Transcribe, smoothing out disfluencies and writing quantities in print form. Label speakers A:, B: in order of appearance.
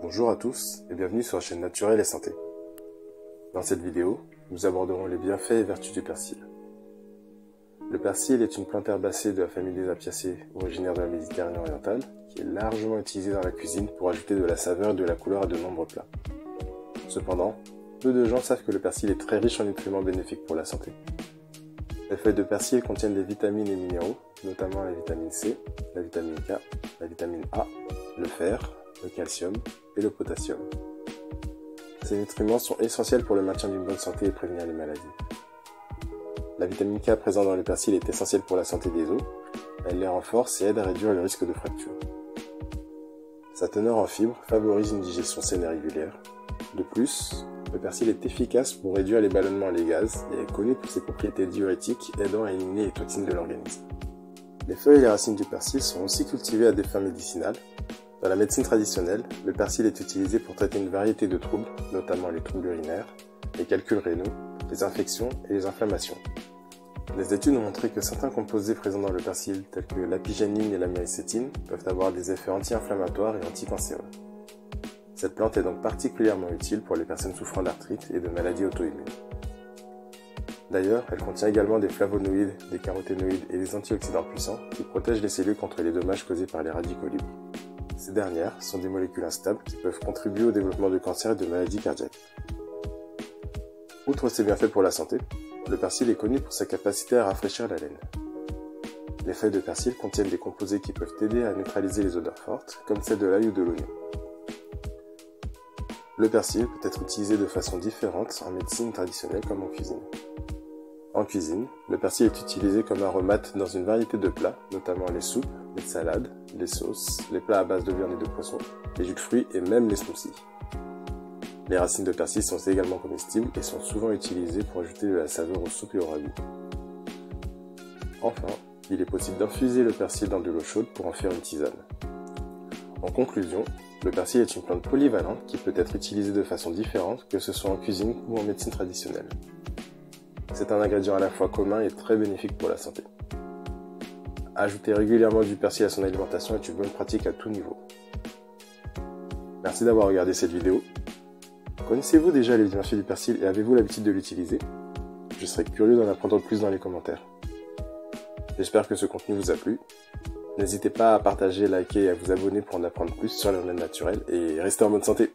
A: Bonjour à tous et bienvenue sur la chaîne Naturelle et Santé. Dans cette vidéo, nous aborderons les bienfaits et vertus du persil. Le persil est une plante herbacée de la famille des Apiacées, originaire de la Méditerranée orientale, qui est largement utilisée dans la cuisine pour ajouter de la saveur et de la couleur à de nombreux plats. Cependant, peu de gens savent que le persil est très riche en nutriments bénéfiques pour la santé. Les feuilles de persil contiennent des vitamines et minéraux, notamment la vitamine C, la vitamine K, la vitamine A, le fer, le calcium et le potassium. Ces nutriments sont essentiels pour le maintien d'une bonne santé et prévenir les maladies. La vitamine K présente dans le persil est essentielle pour la santé des os, elle les renforce et aide à réduire le risque de fracture. Sa teneur en fibres favorise une digestion saine et régulière. De plus, le persil est efficace pour réduire les ballonnements et les gaz et est connu pour ses propriétés diurétiques aidant à éliminer les toxines de l'organisme. Les feuilles et les racines du persil sont aussi cultivées à des fins médicinales. Dans la médecine traditionnelle, le persil est utilisé pour traiter une variété de troubles, notamment les troubles urinaires, les calculs rénaux, les infections et les inflammations. Les études ont montré que certains composés présents dans le persil, tels que l'apigénine et la myécétine, peuvent avoir des effets anti-inflammatoires et anticancéreux. Cette plante est donc particulièrement utile pour les personnes souffrant d'arthrite et de maladies auto-immunes. D'ailleurs, elle contient également des flavonoïdes, des caroténoïdes et des antioxydants puissants qui protègent les cellules contre les dommages causés par les radicaux libres. Ces dernières sont des molécules instables qui peuvent contribuer au développement de cancers et de maladies cardiaques. Outre ses bienfaits pour la santé, le persil est connu pour sa capacité à rafraîchir la laine. Les feuilles de persil contiennent des composés qui peuvent aider à neutraliser les odeurs fortes, comme celle de l'ail ou de l'oignon. Le persil peut être utilisé de façon différente en médecine traditionnelle comme en cuisine. En cuisine, le persil est utilisé comme aromate dans une variété de plats, notamment les soupes, les salades, les sauces, les plats à base de viande et de poisson, les jus de fruits et même les smoothies. Les racines de persil sont également comestibles et sont souvent utilisées pour ajouter de la saveur aux soupes et au ragoût. Enfin, il est possible d'infuser le persil dans de l'eau chaude pour en faire une tisane. En conclusion, le persil est une plante polyvalente qui peut être utilisée de façon différente, que ce soit en cuisine ou en médecine traditionnelle. C'est un ingrédient à la fois commun et très bénéfique pour la santé. Ajouter régulièrement du persil à son alimentation est une bonne pratique à tout niveau. Merci d'avoir regardé cette vidéo. Connaissez-vous déjà les bienfaits du persil et avez-vous l'habitude de l'utiliser? Je serais curieux d'en apprendre plus dans les commentaires. J'espère que ce contenu vous a plu. N'hésitez pas à partager, liker et à vous abonner pour en apprendre plus sur le domaine naturel et restez en bonne santé.